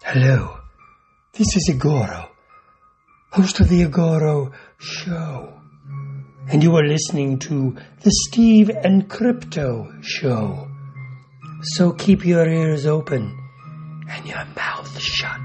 Hello, this is Igoro, host of the Igoro Show, and you are listening to the Steve and Crypto Show. So keep your ears open and your mouth shut.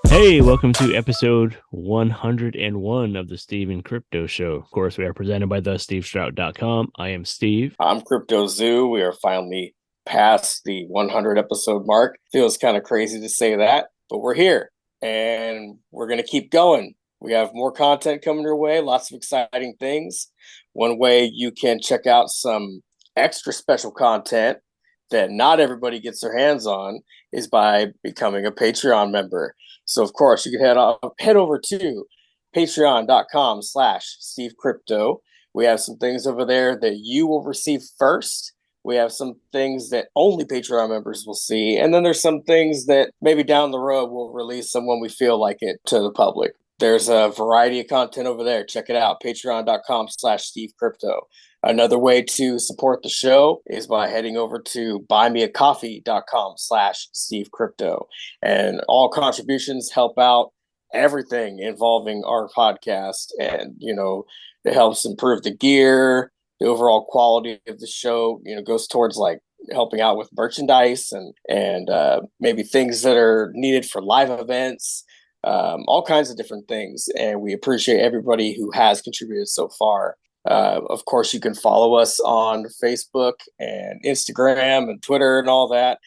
Hey, welcome to episode 101 of the Steve and Crypto Show. Of course, we are presented by thestevestrout.com. I am Steve. I'm Crypto Zoo. We are finally past the 100 episode mark. Feels kind of crazy to say that, but we're here and we're going to keep going. We have more content coming your way, lots of exciting things. One way you can check out some extra special content that not everybody gets their hands on is by becoming a Patreon member. So, of course, you can head over to patreon.com/SteveCrypto. We have some things over there that you will receive first. We have some things that only Patreon members will see. And then there's some things that maybe down the road we'll release them when we feel like it to the public. There's a variety of content over there. Check it out, patreon.com/SteveCrypto. Another way to support the show is by heading over to buymeacoffee.com/SteveCrypto. And all contributions help out everything involving our podcast. And, it helps improve the gear, the overall quality of the show, goes towards like helping out with merchandise and maybe things that are needed for live events, all kinds of different things. And we appreciate everybody who has contributed so far. Of course, you can follow us on Facebook and Instagram and Twitter and all that.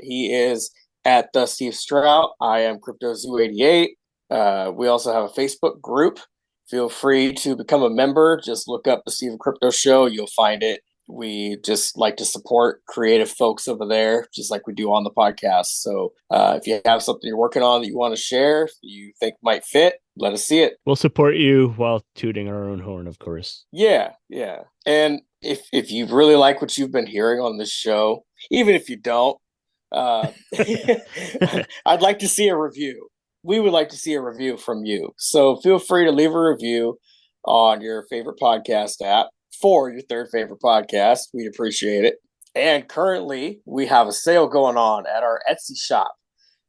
He is at the Steve Strout. I am CryptoZoo88. We also have a Facebook group. Feel free to become a member. Just look up the Steve and Crypto Show. You'll find it. We just like to support creative folks over there, just like we do on the podcast. So if you have something you're working on that you want to share, you think might fit, let us see it. We'll support you while tooting our own horn, of course. Yeah. And if you really like what you've been hearing on this show, even if you don't, I'd like to see a review. We would like to see a review from you. So feel free to leave a review on your favorite podcast app for your third favorite podcast. We'd appreciate it. And currently, we have a sale going on at our Etsy shop.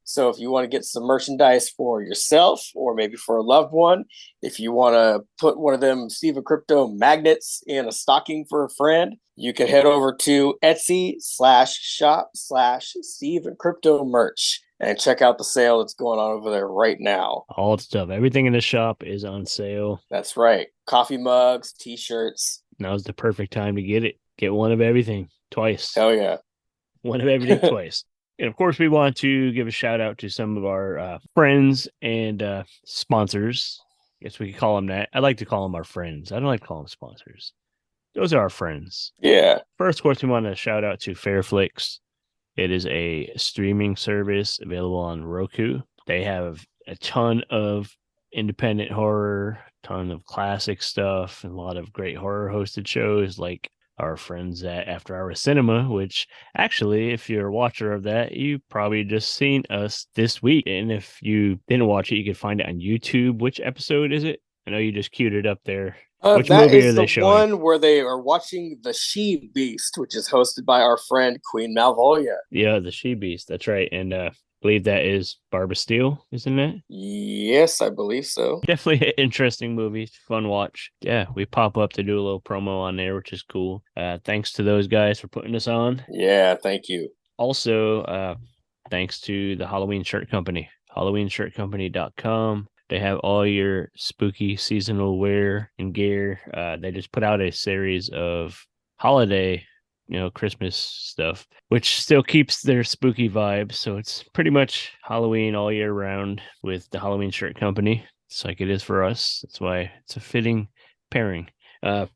So if you want to get some merchandise for yourself or maybe for a loved one, if you want to put one of them Steve and Crypto magnets in a stocking for a friend, you can head over to Etsy/shop/Steve and Crypto merch and check out the sale that's going on over there right now. All the stuff. Everything in the shop is on sale. That's right. Coffee mugs, t-shirts. Now's the perfect time to get it. Get one of everything twice. Hell yeah. One of everything twice. And of course, we want to give a shout out to some of our friends and sponsors. I guess we could call them that. I like to call them our friends. I don't like to call them sponsors. Those are our friends. Yeah. First, of course, we want to shout out to Fairflix. It is a streaming service available on Roku. They have a ton of independent horror, ton of classic stuff, and a lot of great horror hosted shows like our friends at After Hours Cinema, which actually, if you're a watcher of that, you probably just seen us this week. And if you didn't watch it, you can find it on YouTube. Which episode is it? I know you just queued it up there. Which movie are they showing? That is the one where they are watching The She Beast, which is hosted by our friend Queen Malvolio. Yeah, The She Beast. That's right. And I believe that is Barbara Steele, isn't it? Yes, I believe so. Definitely an interesting movie. Fun watch. Yeah, we pop up to do a little promo on there, which is cool. Thanks to those guys for putting us on. Yeah, thank you. Also, thanks to the Halloween Shirt Company, HalloweenShirtCompany.com. They have all your spooky seasonal wear and gear. They just put out a series of holiday, Christmas stuff, which still keeps their spooky vibe. So it's pretty much Halloween all year round with the Halloween Shirt Company. It's like it is for us. That's why it's a fitting pairing. So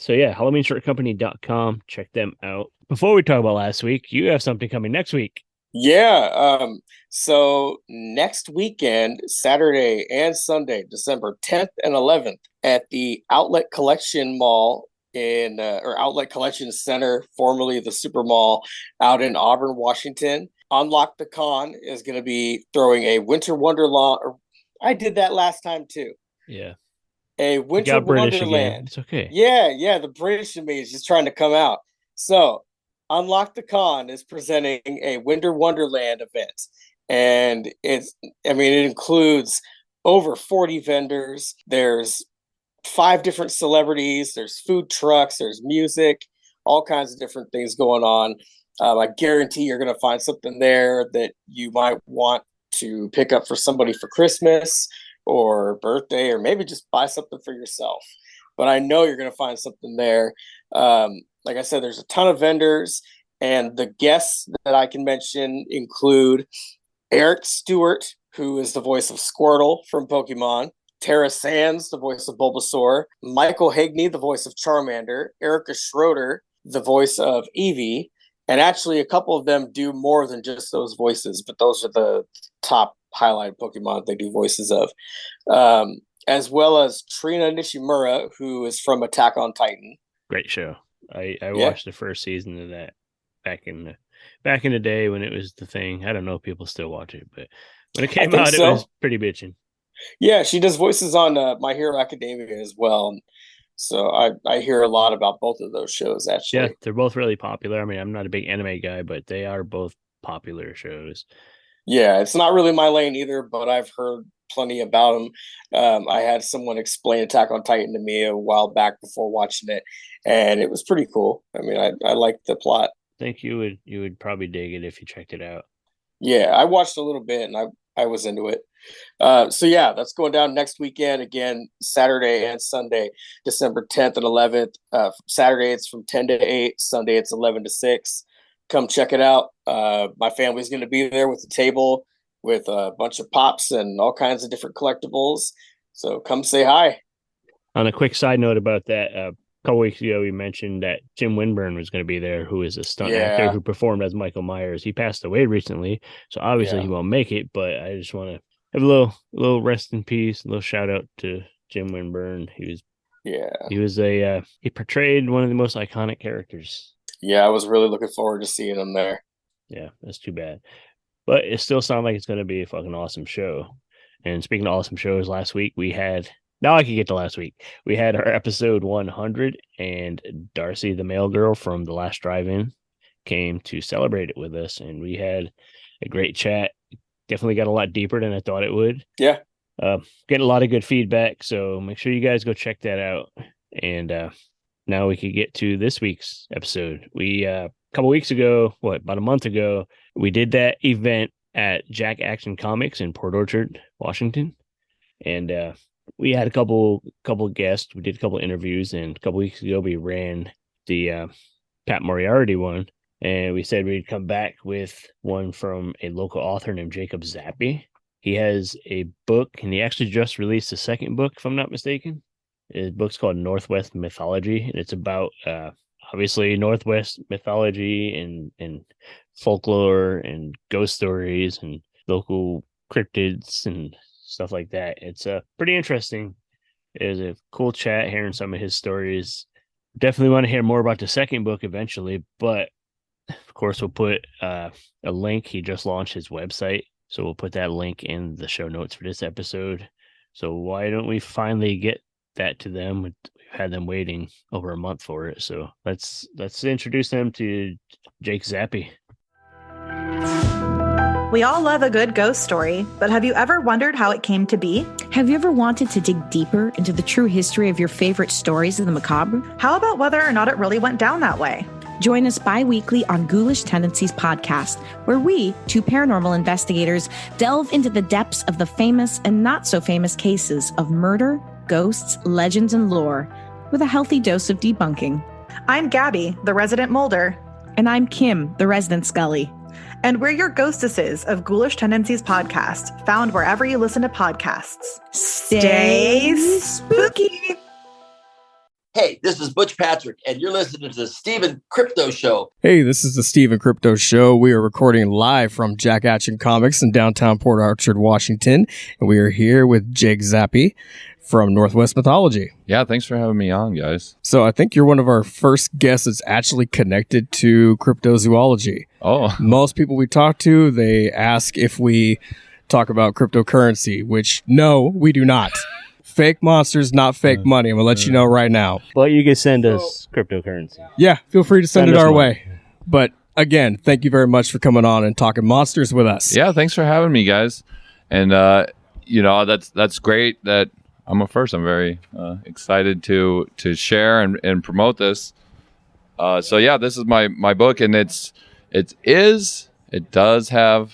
yeah, HalloweenShirtCompany.com. Check them out. Before we talk about last week, you have something coming next week. Yeah. So next weekend, Saturday and Sunday, December 10th and 11th, at the Outlet Collection Mall or Outlet Collection Center, formerly the Super Mall, out in Auburn, Washington, Unlock the Con is going to be throwing a Winter Wonderland. I did that last time too. Yeah. A Winter British Wonderland. again. It's okay. Yeah. The British in me is just trying to come out. So, Unlock the Con is presenting a Winter Wonderland event. And it includes over 40 vendors. There's 5 different celebrities. There's food trucks. There's music, all kinds of different things going on. I guarantee you're going to find something there that you might want to pick up for somebody for Christmas or birthday, or maybe just buy something for yourself. But I know you're going to find something there. Like I said, there's a ton of vendors, and the guests that I can mention include Eric Stewart, who is the voice of Squirtle from Pokemon, Tara Sands, the voice of Bulbasaur, Michael Hagney, the voice of Charmander, Erica Schroeder, the voice of Eevee, and actually a couple of them do more than just those voices, but those are the top highlighted Pokemon they do voices of. As well as Trina Nishimura, who is from Attack on Titan. Great show. I watched the first season of that back in the day when it was the thing. I don't know if people still watch it, but when it came out, it was pretty bitching. Yeah, she does voices on My Hero Academia as well. So I hear a lot about both of those shows, actually. Yeah, they're both really popular. I mean, I'm not a big anime guy, but they are both popular shows. Yeah, it's not really my lane either, but I've heard plenty about them. I had someone explain Attack on Titan to me a while back before watching it, and it was pretty cool. I mean, I liked the plot. I think you would probably dig it if you checked it out. Yeah, I watched a little bit, and I was into it. So yeah, that's going down next weekend again, Saturday and Sunday, December 10th and 11th. Saturday it's from 10 to 8, Sunday it's 11 to 6. Come check it out. My family's going to be there with a table with a bunch of pops and all kinds of different collectibles. So come say hi. On a quick side note about that, a couple weeks ago we mentioned that Jim Winburn was going to be there, who is a stunt actor who performed as Michael Myers. He passed away recently, so obviously he won't make it, but I just want to have a little rest in peace, a little shout out to Jim Winburn. He portrayed one of the most iconic characters. Yeah, I was really looking forward to seeing him there. Yeah, that's too bad. But it still sounds like it's going to be a fucking awesome show. And speaking of awesome shows, last week we had, now I can get to last week. We had our episode 100, and Darcy, the mail girl from The Last Drive-In, came to celebrate it with us, and we had a great chat. Definitely got a lot deeper than I thought it would. Yeah. Getting a lot of good feedback, so make sure you guys go check that out. And now we could get to this week's episode. We a couple weeks ago, about a month ago, we did that event at Jack Action Comics in Port Orchard, Washington, and we had a couple guests. We did a couple interviews, and a couple weeks ago we ran the Pat Moriarty one, and we said we'd come back with one from a local author named Jacob Zappey. He has a book, and he actually just released the second book, if I'm not mistaken. His book's called Northwest Mythology, and it's about obviously Northwest mythology and folklore and ghost stories and local cryptids and stuff like that. It's pretty interesting. It was a cool chat hearing some of his stories. Definitely want to hear more about the second book eventually, but of course we'll put a link. He just launched his website, so we'll put that link in the show notes for this episode. So why don't we finally get that to them? We've had them waiting over a month for it, so let's introduce them to Jake Zappey. We all love a good ghost story, but have you ever wondered how it came to be? Have you ever wanted to dig deeper into the true history of your favorite stories of the macabre? How about whether or not it really went down that way? Join us bi-weekly on Ghoulish Tendencies podcast, where we, two paranormal investigators, delve into the depths of the famous and not so famous cases of murder, ghosts, legends, and lore, with a healthy dose of debunking. I'm Gabby, the resident Mulder. And I'm Kim, the resident Scully. And we're your ghostesses of Ghoulish Tendencies podcast, found wherever you listen to podcasts. Stay spooky! Hey, this is Butch Patrick, and you're listening to the Steven Crypto Show. Hey, this is the Steven Crypto Show. We are recording live from Jack Action Comics in downtown Port Orchard, Washington, and we are here with Jake Zappey from Northwest Mythology. Yeah, thanks for having me on, guys. So I think you're one of our first guests that's actually connected to cryptozoology. Oh. Most people we talk to, they ask if we talk about cryptocurrency, which no, we do not. Fake monsters, not fake money. I'm going to let you know right now. But you can send us cryptocurrency. Yeah, feel free to send it our money. way. But again, thank you very much for coming on and talking monsters with us. Yeah, thanks for having me, guys. And, that's great that I'm a first. I'm very excited to share and promote this. So, yeah, this is my book, and it does have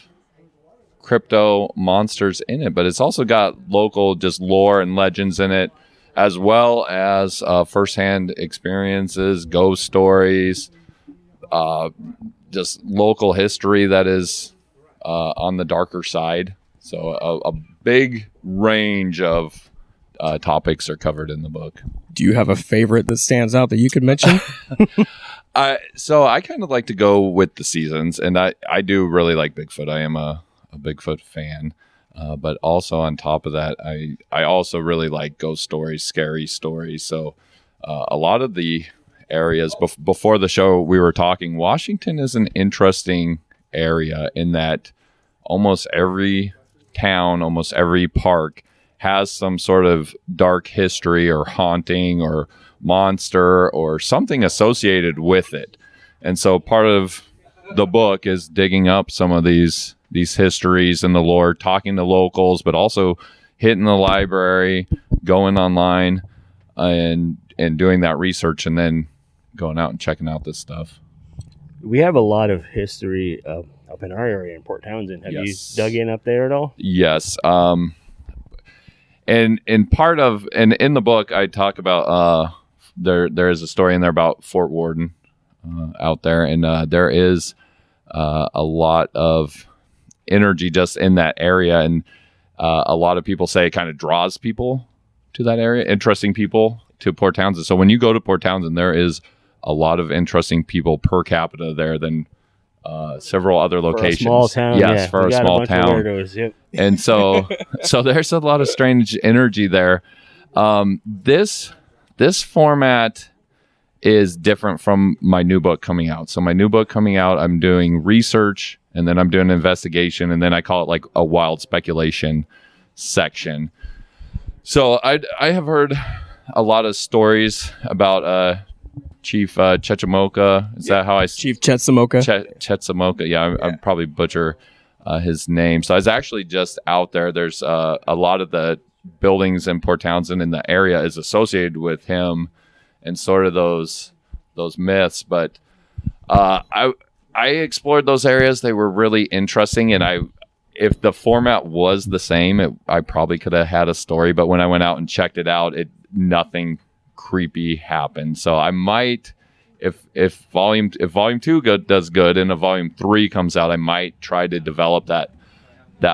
crypto monsters in it, but it's also got local just lore and legends in it, as well as firsthand experiences, ghost stories, just local history that is on the darker side. So a big range of topics are covered in the book. Do you have a favorite that stands out that you could mention? So I kind of like to go with the seasons, and I do really like Bigfoot. I am a Bigfoot fan, but also on top of that, I also really like ghost stories, scary stories. So a lot of the areas before the show we were talking, Washington is an interesting area in that almost every town, almost every park has some sort of dark history or haunting or monster or something associated with it. And so part of the book is digging up some of these histories and the lore, talking to locals, but also hitting the library, going online, and doing that research, and then going out and checking out this stuff. We have a lot of history up in our area in Port Townsend. Have you dug in up there at all? Yes. And in the book, I talk about there is a story in there about Fort Worden out there, and there is a lot of energy just in that area, and a lot of people say it kind of draws people to that area, interesting people to Port Townsend. So when you go to Port Townsend, there is a lot of interesting people per capita there than several other locations. For a small town, yes, for a small town. Yep. And so there's a lot of strange energy there. This format is different from my new book coming out. So my new book coming out, I'm doing research, and then I'm doing an investigation, and then I call it like a wild speculation section. So I have heard a lot of stories about Chief Chechamoka. Is that how I... Chief Chetsamoka? Chetsamoka. Yeah, I probably butcher his name. So I was actually just out there. There's a lot of the buildings in Port Townsend in the area is associated with him and sort of those myths. But I explored those areas. They were really interesting, and if the format was the same, I probably could have had a story. But when I went out and checked it out, nothing creepy happened. So I might, if volume 2 does good and a volume 3 comes out, I might try to develop that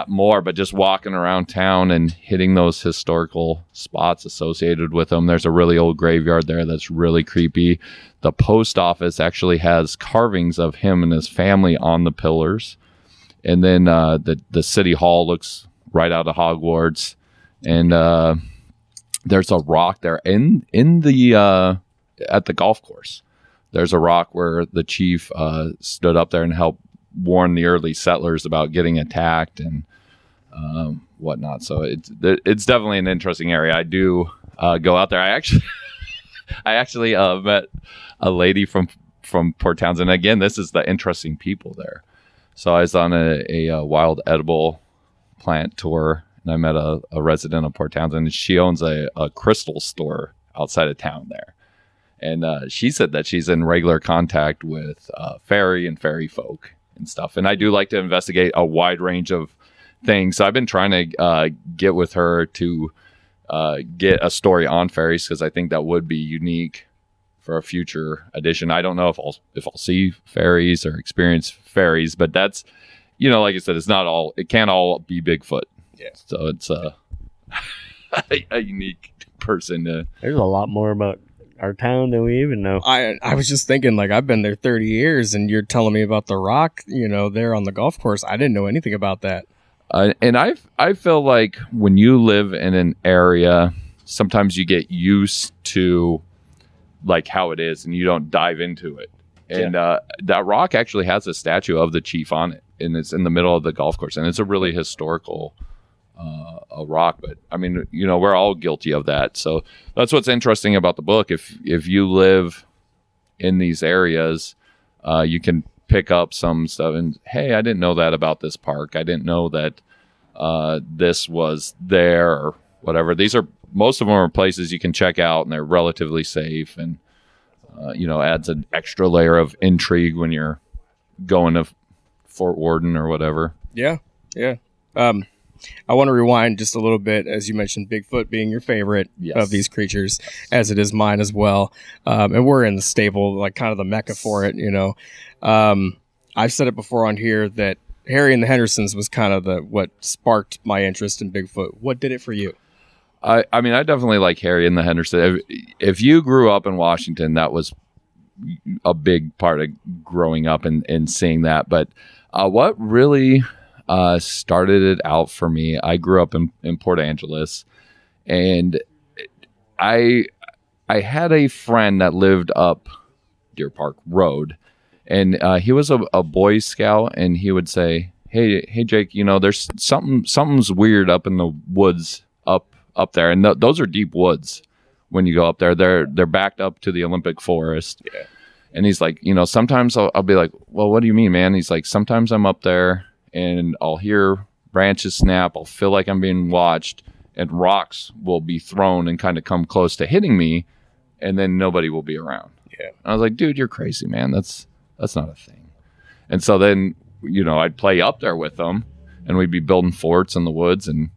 more. But just walking around town and hitting those historical spots associated with them. There's a really old graveyard there that's really creepy. The post office actually has carvings of him and his family on the pillars. And then the city hall looks right out of Hogwarts. And there's a rock there in the at the golf course. There's a rock where the chief stood up there and helped warn the early settlers about getting attacked and whatnot. So it's definitely an interesting area. I do go out there. I actually met a lady from Port Townsend. Again, this is the interesting people there. So I was on a wild edible plant tour, and I met a resident of Port Townsend. She owns a crystal store outside of town there. And she said that she's in regular contact with fairy and fairy folk and stuff. And I do like to investigate a wide range of things. So I've been trying to get with her to get a story on fairies, because I think that would be unique for a future edition. I don't know if I'll see fairies or experience fairies, but that's, like I said, it can't all be Bigfoot. Yeah. So it's a unique person. There's a lot more about our town than we even know. I was just thinking, like, I've been there 30 years, and you're telling me about the rock, there on the golf course. I didn't know anything about that. And I feel like when you live in an area, sometimes you get used to like how it is, and you don't dive into it. And that rock actually has a statue of the chief on it, and it's in the middle of the golf course, and it's a really historical a rock. But I mean, we're all guilty of that. So that's what's interesting about the book. If you live in these areas, you can pick up some stuff and, hey, I didn't know that about this park. I didn't know that this was there or whatever. Most of them are places you can check out, and they're relatively safe, and adds an extra layer of intrigue when you're going to Fort Worden or whatever. Yeah. I want to rewind just a little bit, as you mentioned, Bigfoot being your favorite of these creatures, as it is mine as well. And we're in the stable, like kind of the mecca for it, I've said it before on here that Harry and the Hendersons was kind of what sparked my interest in Bigfoot. What did it for you? I mean, I definitely like Harry and the Henderson. If you grew up in Washington, that was a big part of growing up and seeing that. But what really started it out for me, I grew up in Port Angeles, and I had a friend that lived up Deer Park Road, and he was a Boy Scout, and he would say, hey Jake, there's something's weird up in the woods up there, and those are deep woods. When you go up there, they're backed up to the Olympic Forest. Yeah. And he's like, sometimes I'll be like, well, what do you mean, man? He's like, sometimes I'm up there and I'll hear branches snap. I'll feel like I'm being watched, and rocks will be thrown and kind of come close to hitting me, and then nobody will be around. Yeah. And I was like, dude, you're crazy, man. That's not a thing. And so then, I'd play up there with them, and we'd be building forts in the woods, and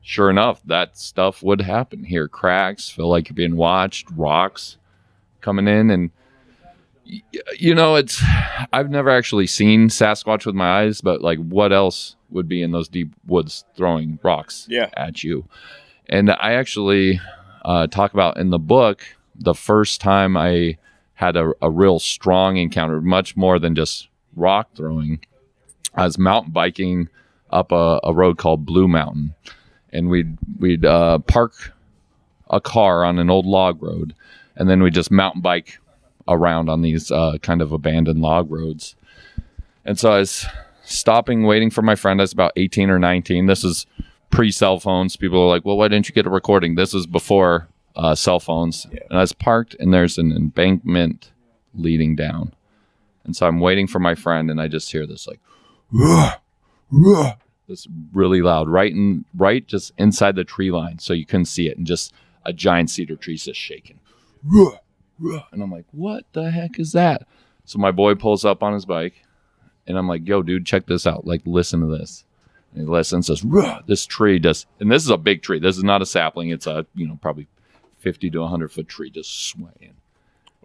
sure enough, that stuff would happen. Hear cracks, feel like you're being watched, rocks coming in. And, I've never actually seen Sasquatch with my eyes, but like, what else would be in those deep woods throwing rocks at you? And I actually talk about in the book, the first time I had a real strong encounter, much more than just rock throwing. I was mountain biking up a road called Blue Mountain. And we'd park a car on an old log road, and then we'd just mountain bike around on these kind of abandoned log roads. And so I was stopping, waiting for my friend. I was about 18 or 19. This is pre-cell phones. People are like, well, why didn't you get a recording? This is before cell phones. Yeah. And I was parked, and there's an embankment leading down. And so I'm waiting for my friend, and I just hear this like, ruh, ruh. This really loud, right just inside the tree line, so you couldn't see it, and just a giant cedar tree just shaking. Ruh, ruh. And I'm like, what the heck is that? So my boy pulls up on his bike, and I'm like, yo, dude, check this out. Like, listen to this. And he listens, says, ruh. This tree just, and this is a big tree. This is not a sapling. It's a, probably 50 to 100-foot tree just swaying.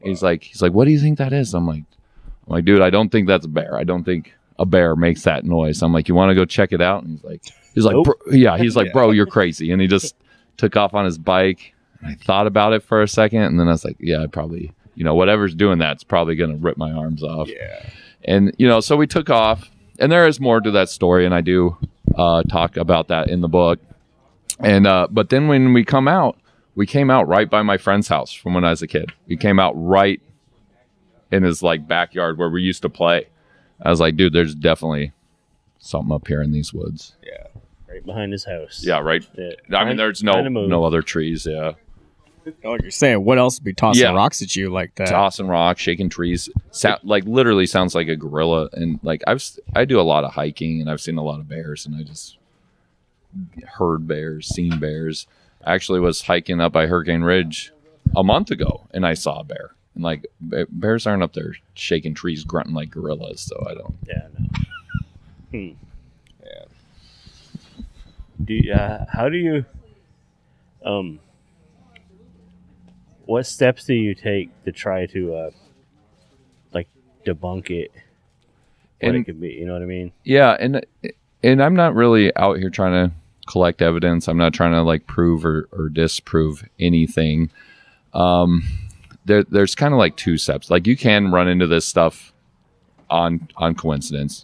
Wow. He's like, what do you think that is? I'm like, dude, I don't think that's a bear. I don't think a bear makes that noise. I'm like, you want to go check it out? And he's like, nope. He's like, bro, you're crazy. And he just took off on his bike. And I thought about it for a second, and then I was like, yeah, I probably, whatever's doing that's probably going to rip my arms off. Yeah. And, so we took off, and there is more to that story, and I do talk about that in the book. And, but then when we came out right by my friend's house from when I was a kid. We came out right in his backyard where we used to play. I was like, dude, there's definitely something up here in these woods. Yeah. Right behind his house. Yeah, right. Yeah. I mean, there's no other trees. Yeah. Like you're saying, what else would be tossing rocks at you like that? Tossing rocks, shaking trees. Literally sounds like a gorilla. And I do a lot of hiking, and I've seen a lot of bears, and I just heard bears, seen bears. I actually was hiking up by Hurricane Ridge a month ago, and I saw a bear. And bears aren't up there shaking trees, grunting like gorillas, so I don't. Yeah, no. Yeah. How do you? What steps do you take to try to, debunk it? It could be, you know what I mean? Yeah, and I'm not really out here trying to collect evidence. I'm not trying to prove or disprove anything. there's kind of like two steps. Like you can run into this stuff on coincidence,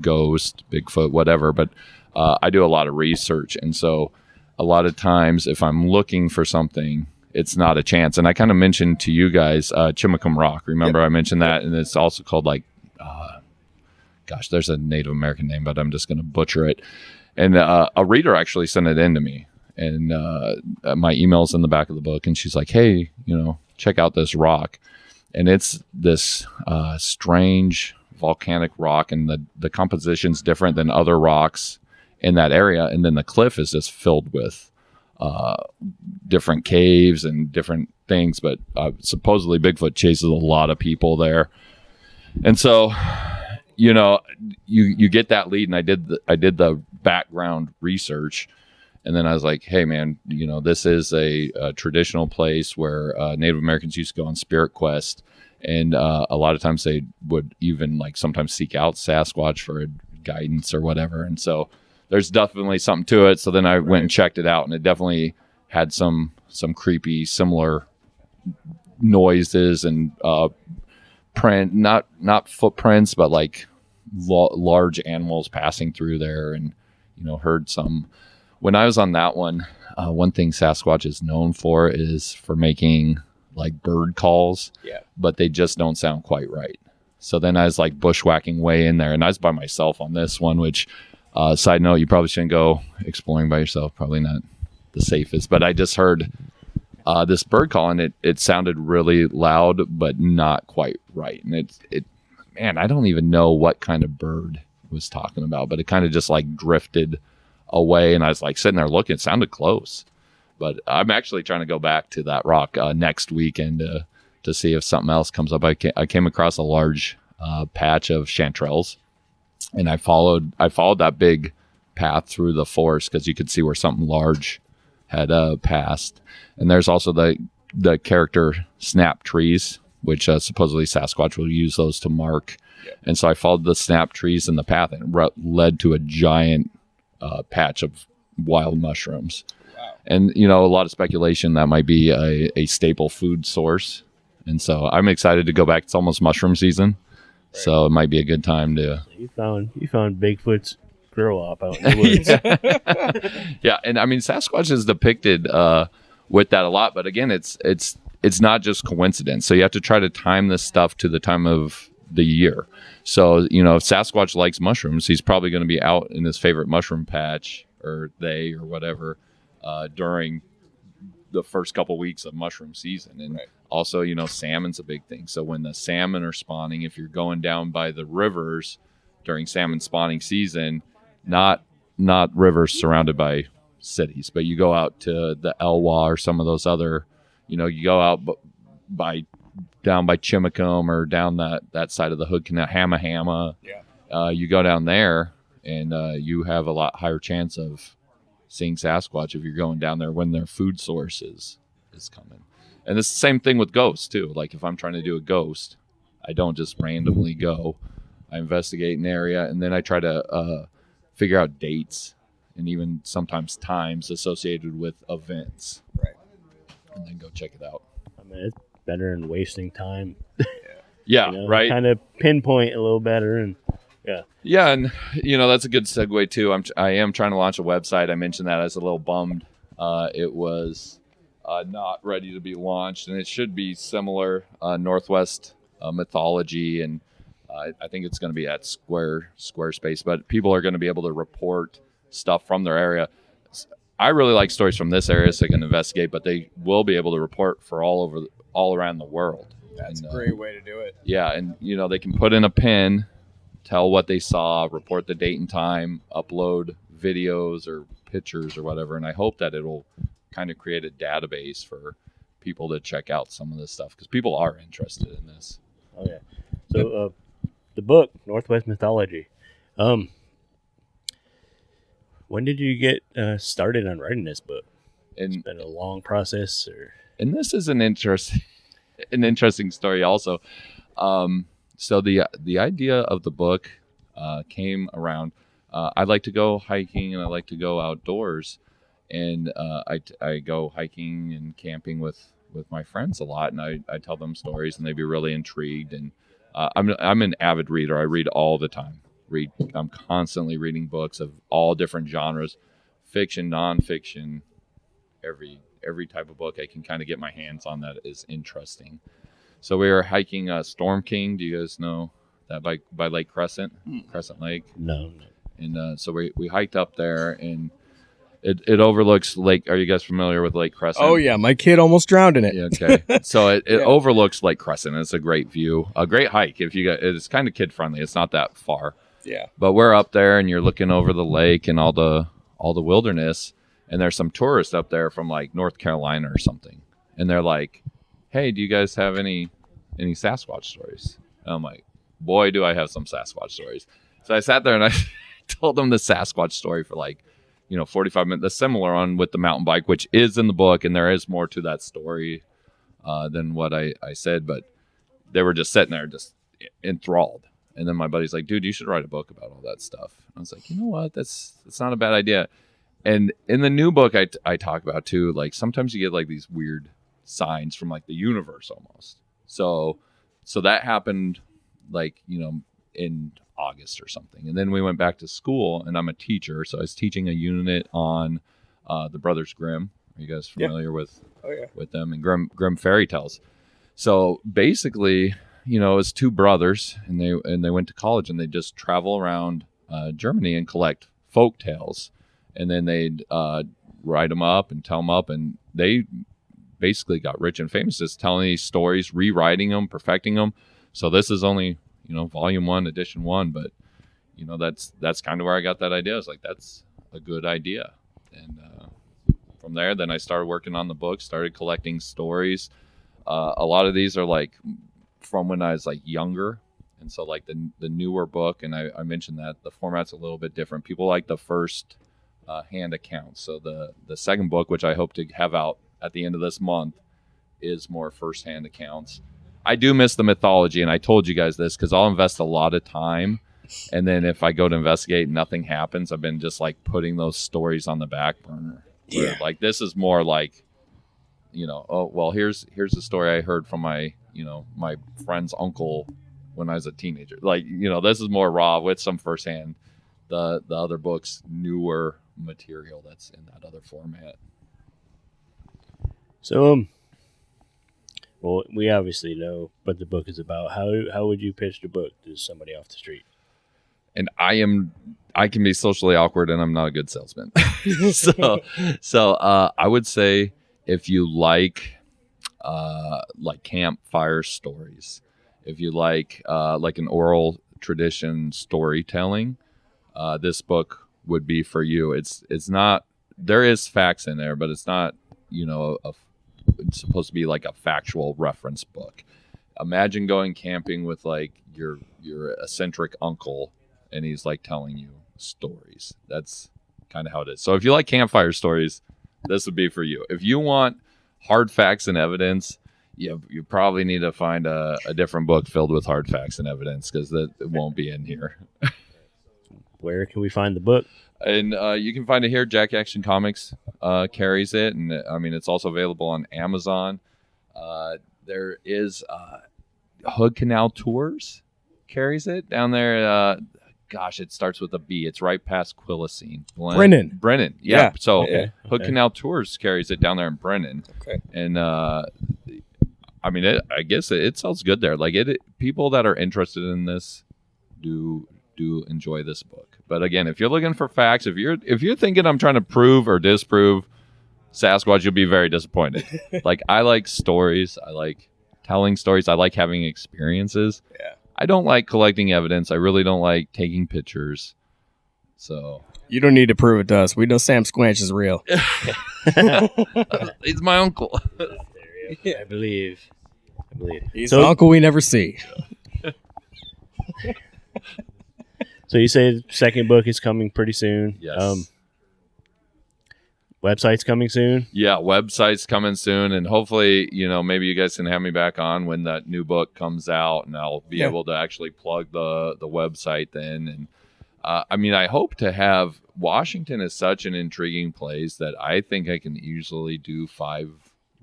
ghost, Bigfoot, whatever. But I do a lot of research, and so a lot of times if I'm looking for something, it's not a chance. And I kind of mentioned to you guys Chimacum Rock. Remember I mentioned that, and it's also called like, there's a Native American name, but I'm just going to butcher it. And a reader actually sent it in to me, and my email's in the back of the book, and she's like, hey, check out this rock. And it's this strange volcanic rock, and the composition's different than other rocks in that area. And then the cliff is just filled with different caves and different things. But supposedly Bigfoot chases a lot of people there. And so, you get that lead, and I did the background research. And then I was like, hey, man, this is a traditional place where Native Americans used to go on spirit quest. And a lot of times they would even like sometimes seek out Sasquatch for guidance or whatever. And so there's definitely something to it. So then I went and checked it out, and it definitely had some creepy, similar noises and print, not footprints, but like large animals passing through there, and, heard some. When I was on that one thing Sasquatch is known for is for making like bird calls, but they just don't sound quite right. So then I was like bushwhacking way in there, and I was by myself on this one, which side note, you probably shouldn't go exploring by yourself. Probably not the safest, but I just heard this bird call, and it sounded really loud, but not quite right. And it man, I don't even know what kind of bird it was talking about, but it kind of just like drifted away, and I was like sitting there looking. It sounded close, but I'm actually trying to go back to that rock next weekend to see if something else comes up. I came across a large patch of chanterelles, and I followed that big path through the forest because you could see where something large had passed. And there's also the character snap trees, which supposedly Sasquatch will use those to mark. And so I followed the snap trees in the path, and it led to a giant patch of wild mushrooms. Wow. And a lot of speculation that might be a staple food source. And so I'm excited to go back. It's almost mushroom season, so it might be a good time to. You found Bigfoot's grow up out in the woods. Yeah, and I mean Sasquatch is depicted with that a lot, but again, it's not just coincidence. So you have to try to time this stuff to the time of the year. So, if Sasquatch likes mushrooms, he's probably going to be out in his favorite mushroom patch, or whatever, during the first couple weeks of mushroom season. And also, salmon's a big thing. So when the salmon are spawning, if you're going down by the rivers during salmon spawning season, not rivers surrounded by cities, but you go out to the Elwha or some of those other, you go out down by Chimacum or down that side of the Hood Canal, Hamma. You go down there, and you have a lot higher chance of seeing Sasquatch if you're going down there when their food source is coming. And it's the same thing with ghosts too. Like if I'm trying to do a ghost, I don't just randomly go. I investigate an area, and then I try to figure out dates and even sometimes times associated with events. Right. And then go check it out. I mean, it's better than wasting time. Yeah, right. Kind of pinpoint a little better, and yeah, and that's a good segue too. I am trying to launch a website. I mentioned that I was a little bummed. It was not ready to be launched, and it should be similar Northwest mythology, and I think it's going to be at Squarespace. But people are going to be able to report stuff from their area. I really like stories from this area, so they can investigate, but they will be able to report for all around the world. That's a great way to do it. Yeah, and they can put in a pin, tell what they saw, report the date and time, upload videos or pictures or whatever, and I hope that it'll kind of create a database for people to check out some of this stuff, because people are interested in this. Oh yeah. So the book Northwest Mythology. When did you get started on writing this book? It's been a long process, and this is an interesting story also. So the idea of the book came around. I like to go hiking, and I like to go outdoors, and I go hiking and camping with my friends a lot, and I tell them stories, and they'd be really intrigued. And I'm an avid reader. I read all the time. I'm constantly reading books of all different genres, fiction, nonfiction, every type of book I can kind of get my hands on that is interesting. So we were hiking Storm King. Do you guys know that by Lake Crescent Lake? No. And so we hiked up there, and it overlooks Lake. Are you guys familiar with Lake Crescent? Oh yeah, my kid almost drowned in it. Yeah, okay. So it overlooks Lake Crescent. It's a great view, a great hike. It's kind of kid friendly. It's not that far. Yeah. But we're up there, and you're looking over the lake and all the wilderness, and there's some tourists up there from like North Carolina or something, and they're like, "Hey, do you guys have any Sasquatch stories?" And I'm like, "Boy, do I have some Sasquatch stories." So I sat there and I told them the Sasquatch story for 45 minutes. The similar one with the mountain bike, which is in the book, and there is more to that story than what I said, but they were just sitting there just enthralled. And then my buddy's like, "Dude, you should write a book about all that stuff." And I was like, "You know what? That's not a bad idea." And in the new book, I talk about too, like sometimes you get like these weird signs from like the universe almost. So that happened in August or something. And then we went back to school, and I'm a teacher. So I was teaching a unit on the Brothers Grimm. Are you guys familiar with them and Grimm fairy tales? So basically, it was two brothers, and they went to college, and they just travel around Germany and collect folk tales. And then they'd write them up and tell them up, and they basically got rich and famous just telling these stories, rewriting them, perfecting them. So this is only volume 1, edition 1, but that's kind of where I got that idea. I was like, that's a good idea. And from there, then I started working on the book, started collecting stories. A lot of these are like from when I was like younger, and so like the newer book, and I mentioned that the format's a little bit different. People like the first hand accounts. So the second book, which I hope to have out at the end of this month, is more first-hand accounts. I do miss the mythology, and I told you guys this because I'll invest a lot of time, and then if I go to investigate and nothing happens, I've been just like putting those stories on the back burner. Yeah. Like this is more like, oh well, here's the story I heard from my my friend's uncle when I was a teenager. Like this is more raw with some firsthand. The other book's newer material that's in that other format. So well, we obviously know what the book is about. How would you pitch the book to somebody off the street? And I can be socially awkward, and I'm not a good salesman. so I would say if you like campfire stories, if you like an oral tradition storytelling, this book would be for you. It's not, there is facts in there, but it's not it's supposed to be like a factual reference book. Imagine going camping with like your eccentric uncle, and he's like telling you stories. That's kind of how it is. So if you like campfire stories, this would be for you. If you want hard facts and evidence, you probably need to find a different book filled with hard facts and evidence, because it won't be in here. Where can we find the book? And you can find it here. Jack Action Comics carries it, and I mean it's also available on Amazon. There is Hood Canal Tours carries it down there. It starts with a B. It's right past Quilcene. Brennan. Yeah. So okay. Hood Canal Tours carries it down there in Brennan. Okay. And I mean, I guess it sells good there. Like people that are interested in this do enjoy this book. But again, if you're looking for facts, if you're thinking I'm trying to prove or disprove Sasquatch, you'll be very disappointed. Like, I like stories. I like telling stories. I like having experiences. Yeah. I don't like collecting evidence. I really don't like taking pictures. So you don't need to prove it to us. We know Sam Squanch is real. He's my uncle. I believe. He's the uncle we never see. So you say the second book is coming pretty soon. Yes. Website's coming soon? Yeah, website's coming soon. And hopefully, maybe you guys can have me back on when that new book comes out, and I'll be able to actually plug the website then. And I mean, I hope to have, Washington is such an intriguing place that I think I can easily do 5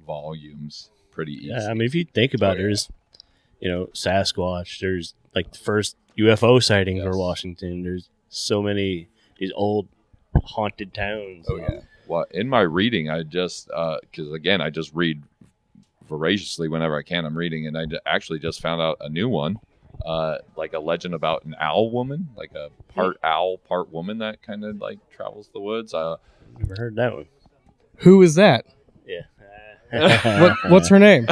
volumes pretty easy. Yeah, I mean, if you think about it, there's, Sasquatch. There's like the first UFO sighting for Washington. There's so many these old haunted towns. Oh yeah. Well, in my reading, I just because again, I just read voraciously whenever I can. I'm reading, and I actually just found out a new one, like a legend about an owl woman, like a part owl, part woman that kind of like travels the woods. Never heard that one. Who is that? Yeah. What's her name?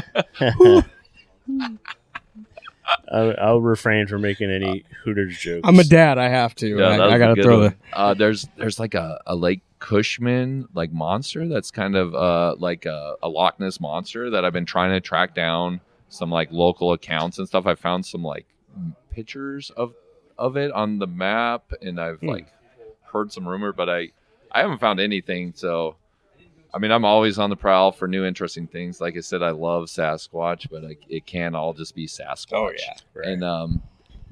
I'll refrain from making any Hooters jokes. I'm a dad. I have to. Yeah, I gotta throw the. There's like a Lake Cushman like monster that's kind of like a Loch Ness monster that I've been trying to track down some like local accounts and stuff. I found some like pictures of it on the map, and I've like heard some rumor, but I haven't found anything. So I mean, I'm always on the prowl for new interesting things. Like I said, I love Sasquatch, but it can't all just be Sasquatch. Oh yeah, right. And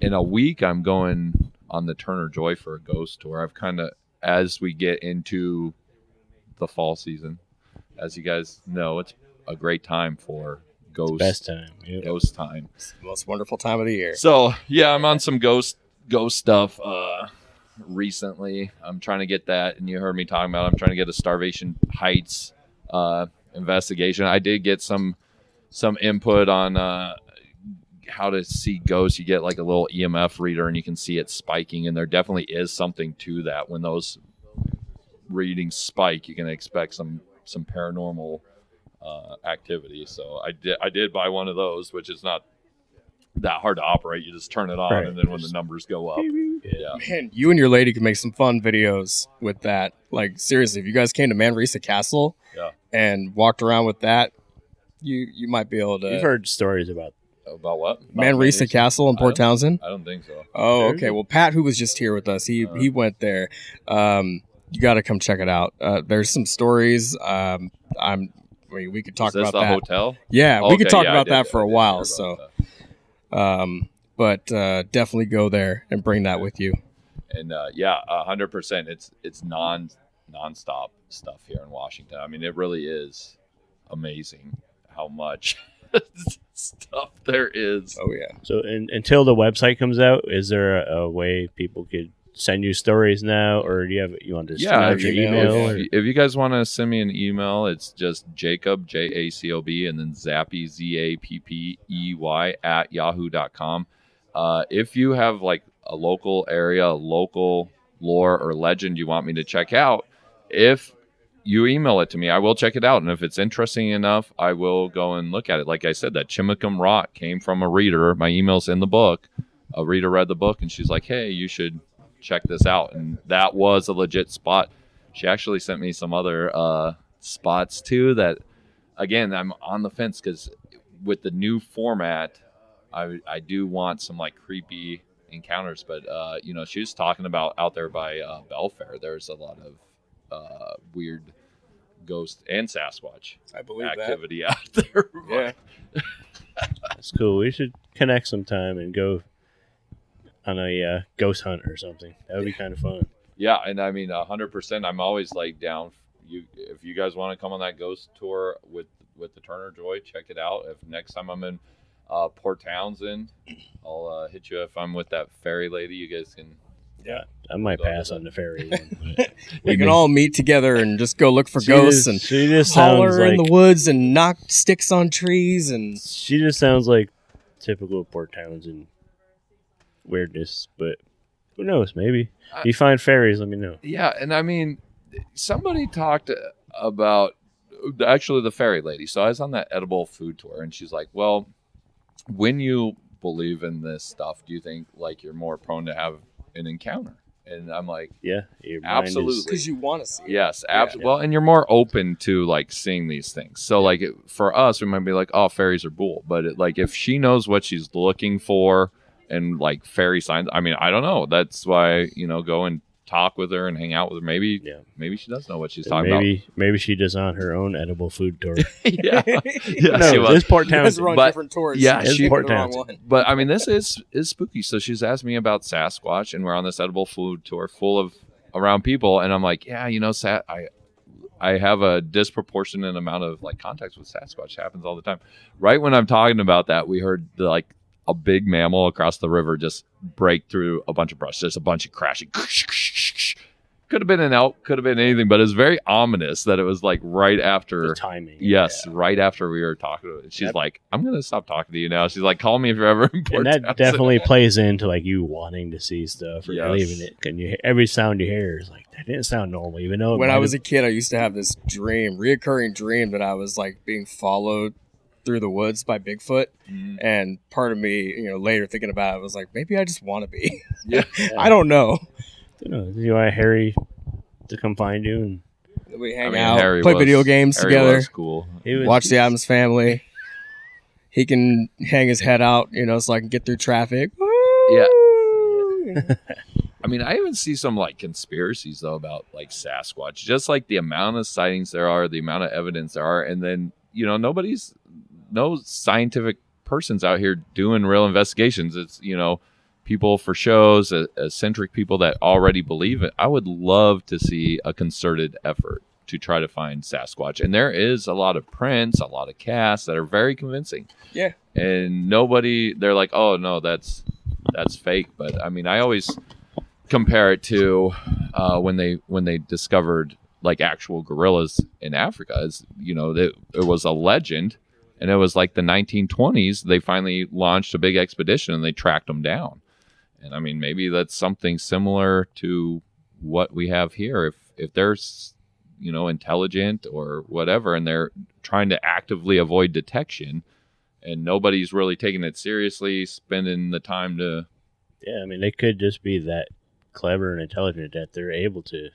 in a week, I'm going on the Turner Joy for a ghost tour. I've kind of, as we get into the fall season, as you guys know, it's a great time for ghost. Best time. Yep. Ghost time. It's the most wonderful time of the year. So yeah, I'm on some ghost stuff. Recently, I'm trying to get that, and you heard me talking about I'm trying to get a Starvation Heights investigation. I did get some input on how to see ghosts. You get like a little EMF reader, and you can see it spiking, and there definitely is something to that. When those readings spike, you can expect some paranormal activity. So I did buy one of those, which is not that hard to operate. You just turn it on, right. And then when the numbers go up, yeah. Man, you and your lady could make some fun videos with that. Like seriously, if you guys came to Manresa Castle, and walked around with that, you might be able to. You've heard stories about what? Manresa Castle in Port Townsend. I don't think so. Oh, okay. Well, Pat, who was just here with us, he went there. You got to come check it out. There's some stories. We could talk about the that. Hotel. Yeah, we could talk about that for a while. So. But definitely go there and bring that with you. And 100%. It's nonstop stuff here in Washington. I mean, it really is amazing how much stuff there is. Oh yeah. So until the website comes out, is there a way people could send you stories now, or do you want to have your email? If you guys want to send me an email, it's just Jacob JACOB and then Zappey ZAPPEY at yahoo.com. If you have like a local area, local lore or legend you want me to check out, if you email it to me, I will check it out, and if it's interesting enough, I will go and look at it. Like I said, that Chimicum Rock came from a reader. My email's in the book. A reader read the book, and she's like, "Hey, you should check this out," and that was a legit spot. She actually sent me some other spots too that, again, I'm on the fence because with the new format, I do want some like creepy encounters, but she was talking about out there by Belfair, there's a lot of weird ghost and Sasquatch activity out there. Yeah. That's cool. We should connect sometime and go on a ghost hunt or something. That would be kind of fun. Yeah, and I mean 100%. I'm always like down. If you guys want to come on that ghost tour with the Turner Joy, check it out. If next time I'm in Port Townsend, I'll hit you. If I'm with that fairy lady, you guys can. Yeah, I might pass on the ferry one. We can all meet together and just go look for ghosts and she just holler in like, the woods and knock sticks on trees. And she just sounds like typical Port Townsend weirdness, but who knows? Maybe if you find fairies, let me know. Yeah, and I mean, somebody talked about actually the fairy lady. So I was on that edible food tour, and she's like, "Well, when you believe in this stuff, do you think like you're more prone to have an encounter?" And I'm like, yeah, absolutely, because you want to see it. Yes, absolutely. Well, and you're more open to like seeing these things. So like for us, we might be like, oh, fairies are bull. But like if she knows what she's looking for and like fairy signs, I mean, I don't know. That's why, go and talk with her and hang out with her. Maybe she does know what she's talking about. Maybe she does on her own edible food tour. Yeah, no, this Port Townsend. Different tours. Yeah, she's Port Townsend. But I mean, this is spooky. So she's asked me about Sasquatch, and we're on this edible food tour full of around people, and I'm like, yeah, I I have a disproportionate amount of like contacts with Sasquatch. It happens all the time. Right when I'm talking about that, we heard a big mammal across the river just break through a bunch of brush. Just a bunch of crashing. Could have been an elk, could have been anything, but it's very ominous that it was like right after the timing. Yes, right after we were talking to her. She's like, I'm gonna stop talking to you now. She's like, call me if you're ever important. And that definitely plays into like you wanting to see stuff or believing it. Can you every sound you hear is like that didn't sound normal, even though when I was a kid, I used to have this reoccurring dream that I was like being followed through the woods by Bigfoot. And part of me, later thinking about it, was like, maybe I just want to be. Yeah. I don't know. Do you want Harry to come find you and we hang out, play video games together? Was cool. Watch the Addams Family. He can hang his head out, so I can get through traffic. Yeah. I mean, I even see some like conspiracies though about like Sasquatch, just like the amount of sightings there are, the amount of evidence there are, and then no scientific persons out here doing real investigations. It's people for shows, eccentric people that already believe it. I would love to see a concerted effort to try to find Sasquatch. And there is a lot of prints, a lot of casts that are very convincing. Yeah. And they're like, oh, no, that's fake. But, I mean, I always compare it to when they discovered, like, actual gorillas in Africa. It was a legend. And it was like the 1920s. They finally launched a big expedition and they tracked them down. And I mean, maybe that's something similar to what we have here. If they're, intelligent or whatever, and they're trying to actively avoid detection, and nobody's really taking it seriously, spending the time to. Yeah, I mean, they could just be that clever and intelligent that they're able to.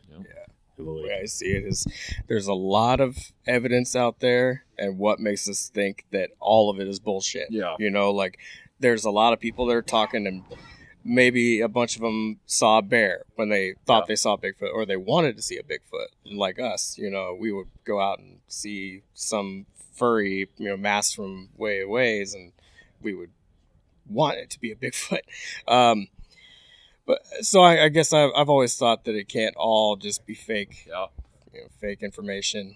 The way I see it is, there's a lot of evidence out there, and what makes us think that all of it is bullshit. Yeah. Like there's a lot of people that are talking and. Maybe a bunch of them saw a bear when they thought they saw Bigfoot, or they wanted to see a Bigfoot. Like us, we would go out and see some furry, mass from way away, and we would want it to be a Bigfoot. But so I guess I've always thought that it can't all just be fake, fake information.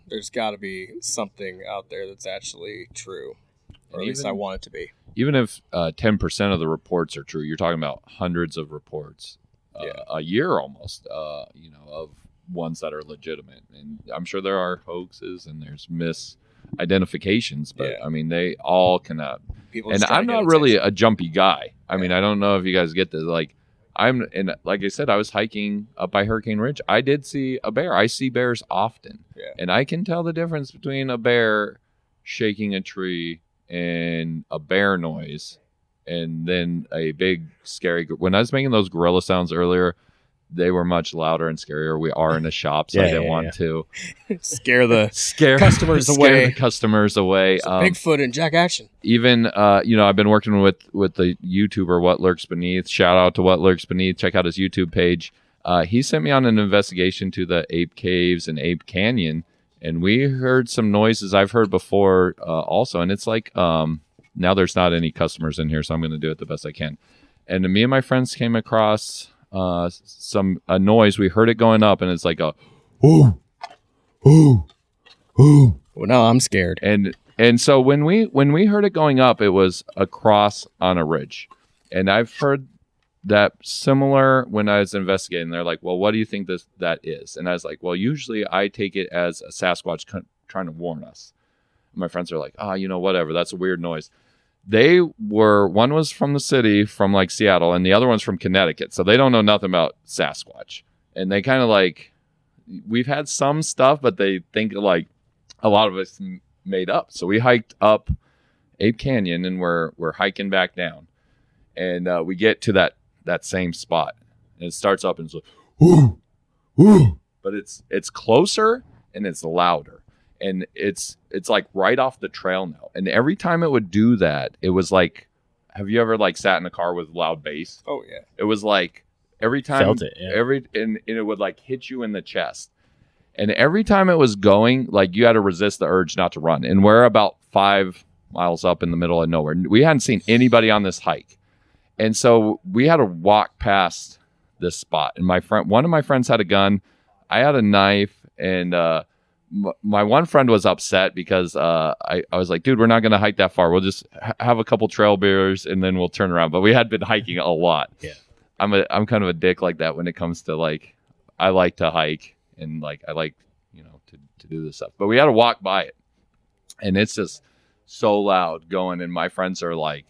There's got to be something out there that's actually true, or at least I want it to be. Even if 10% of the reports are true, you're talking about hundreds of reports a year almost, of ones that are legitimate. And I'm sure there are hoaxes and there's misidentifications, but I mean, they all cannot. And I'm not really a jumpy guy. I mean, I don't know if you guys get this. Like, like I said, I was hiking up by Hurricane Ridge. I did see a bear. I see bears often. Yeah. And I can tell the difference between a bear shaking a tree and a bear noise, and then a big scary. When I was making those gorilla sounds earlier, they were much louder and scarier. We are in a shop, so I didn't want to scare customers away. The customers away. Bigfoot and Jack Action. Even I've been working with the YouTuber What Lurks Beneath. Shout out to What Lurks Beneath. Check out his YouTube page. He sent me on an investigation to the Ape Caves and Ape Canyon. And we heard some noises I've heard before also. And it's like, now there's not any customers in here, so I'm going to do it the best I can. And me and my friends came across a noise. We heard it going up, and it's like a, ooh, ooh, ooh. Well, now I'm scared. And so when we heard it going up, it was a cross on a ridge. And I've heard that similar when I was investigating. They're like, well, what do you think that is? And I was like, well, usually I take it as a Sasquatch trying to warn us. And my friends are like, whatever, that's a weird noise. One was from the city, from like Seattle, and the other one's from Connecticut, so they don't know nothing about Sasquatch. And they kind of like, we've had some stuff, but they think like a lot of it's made up. So we hiked up Ape Canyon, and we're hiking back down, and we get to that same spot, and it starts up and it's like, ooh, ooh, but it's closer and it's louder, and it's like right off the trail now. And every time it would do that, it was like, have you ever like sat in a car with loud bass? Oh yeah. It was like every time felt it, yeah. And it would like hit you in the chest. And every time it was going, like you had to resist the urge not to run. And we're about 5 miles up in the middle of nowhere. We hadn't seen anybody on this hike. And so we had to walk past this spot. And one of my friends had a gun. I had a knife. And my one friend was upset because I was like, dude, we're not going to hike that far. We'll just have a couple trail beers and then we'll turn around. But we had been hiking a lot. Yeah. I'm kind of a dick like that when it comes to like, I like to hike and like, I like, to do this stuff. But we had to walk by it. And it's just so loud going. And my friends are like,